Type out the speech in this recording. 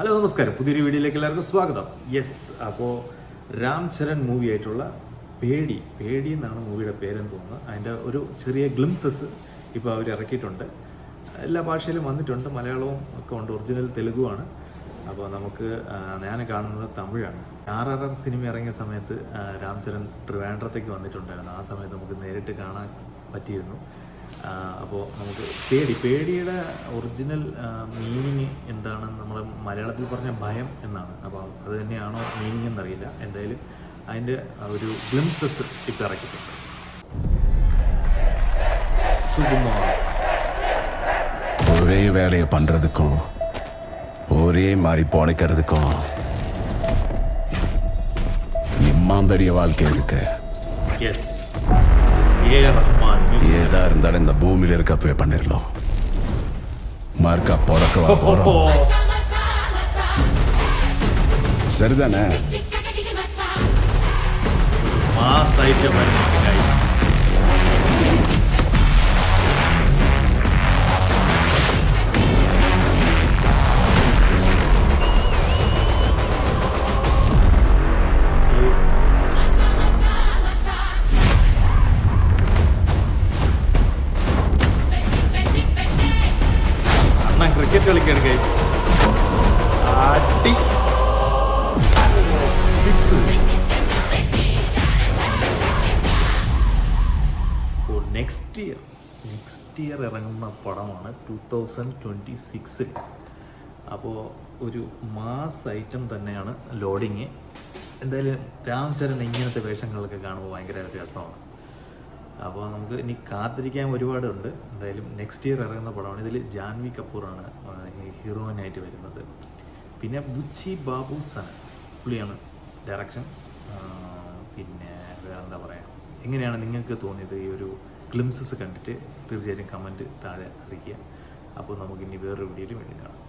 Hello നമസ്കാരം, പുതിയൊരു വീഡിയോയിലേക്ക് എല്ലാവർക്കും സ്വാഗതം. യെസ്, അപ്പോൾ രാം ചരൺ മൂവി ആയിട്ടുള്ള പേടി എന്നാണ് മൂവിയുടെ പേരെന്ന് തോന്നുന്നത്. അതിൻ്റെ ഒരു ചെറിയ ഗ്ലിംസസ് ഇപ്പോൾ അവർ ഇറക്കിയിട്ടുണ്ട്. എല്ലാ ഭാഷയിലും വന്നിട്ടുണ്ട്, മലയാളവും ഒക്കെ ഉണ്ട്, ഒറിജിനൽ തെലുഗുമാണ്. അപ്പോൾ നമുക്ക് ഞാൻ കാണുന്നത് തമിഴാണ്. RRR സിനിമ ഇറങ്ങിയ സമയത്ത് രാം ചരൺ ട്രിവാൻഡ്രത്തേക്ക് വന്നിട്ടുണ്ടായിരുന്നു. ആ സമയത്ത് നമുക്ക് നേരിട്ട് കാണാൻ പറ്റിയിരുന്നു. അപ്പോൾ നമുക്ക് പേടിയുടെ ഒറിജിനൽ മീനിങ് എന്താണെന്ന് നമ്മൾ മലയാളത്തിൽ പറഞ്ഞ ഭയം എന്നാണ്. അപ്പോൾ അത് തന്നെയാണോ മീനിങ് എന്നറിയില്ല. എന്തായാലും അതിൻ്റെ ഒരു ഗ്ലിംസസ് ഇപ്പം ഇറക്കിയിട്ടുണ്ട്. സുകുമാർ ஒரே வேலையை பண்றதுக்கும் ஒரே மாதிரி பொழைக்கிறதுக்கும் இம்மாந்தரிய வாழ்க்கை இருக்கு. യെസ്, ரஹ்மான் ஏதா இருந்தாலும் இந்த பூமியில இருக்கப்பவே பண்ணிடலாம். மார்க்கா பொழக்கவா போறோம், சரிதானே? മാസ് ഐറ്റം വരുന്നുണ്ട്. ക്രിക്കറ്റ് കളിക്കാണ് ഗൈസ്. അടി നെക്സ്റ്റ് ഇയർ ഇറങ്ങുന്ന പടമാണ് 2026. അപ്പോൾ ഒരു മാസ് ഐറ്റം തന്നെയാണ് ലോഡിങ്. എന്തായാലും രാം ചരൺ ഇങ്ങനത്തെ വേഷങ്ങളൊക്കെ കാണുമ്പോൾ ഭയങ്കര രസമാണ്. അപ്പോൾ നമുക്ക് ഇനി കാത്തിരിക്കാൻ ഒരുപാടുണ്ട്. എന്തായാലും നെക്സ്റ്റ് ഇയർ ഇറങ്ങുന്ന പടമാണ്. ഇതിൽ ജാൻവി കപൂറാണ് ഹീറോയിനായിട്ട് വരുന്നത്. പിന്നെ ബുച്ചി ബാബു സനൻ പുള്ളിയാണ് ഡയറക്ഷൻ. പിന്നെ വേറെന്താ പറയുക, എങ്ങനെയാണ് നിങ്ങൾക്ക് തോന്നിയത് ഈ ഒരു ഗ്ലിംസസ് കണ്ടിട്ട്? തീർച്ചയായിട്ടും കമൻറ്റ് താഴെ അറിയിക്കുക. അപ്പോൾ നമുക്കിനി വേറൊരു വീഡിയോയിൽ വേണ്ടി കാണാം.